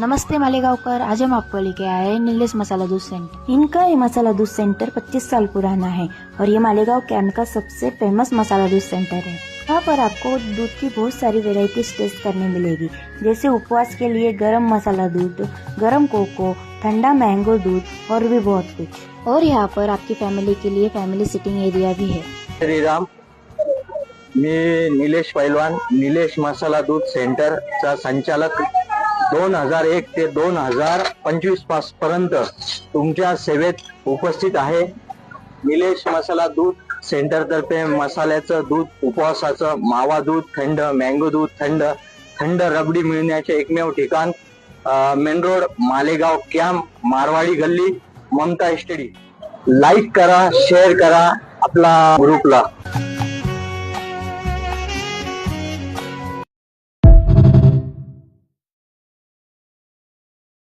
नमस्ते मालेगांवकर, आज हम आपको लेके आए हैं नीलेश मसाला दूध सेंटर। इनका ये मसाला दूध सेंटर 25 साल पुराना है और ये मालेगांव कैंट का सबसे फेमस मसाला दूध सेंटर है। यहाँ पर आपको दूध की बहुत सारी वेराइटीज टेस्ट करने मिलेगी, जैसे उपवास के लिए गरम मसाला दूध, गरम कोको, ठंडा मैंगो दूध और भी बहुत कुछ। और यहाँ पर आपकी फैमिली के लिए फैमिली सिटिंग एरिया भी है। श्रीराम, मी निलेश पैलवान, निलेश मसाला दूध सेंटरचा संचालक 2001 ते 2025 पर्यंत तुमच्या सेवेत उपस्थित आहे। निलेश मसाला दूध सेंटर तर्फे मसाल्याचं दूध, उपवासाचं मावा दूध, थंड मँगो दूध, थंड रबडी मिळण्याचे एकमेव ठिकाण main road Malegaon camp, Marwari गल्ली, ममता स्टडी। लाईक करा, शेअर करा आपला ग्रुपला।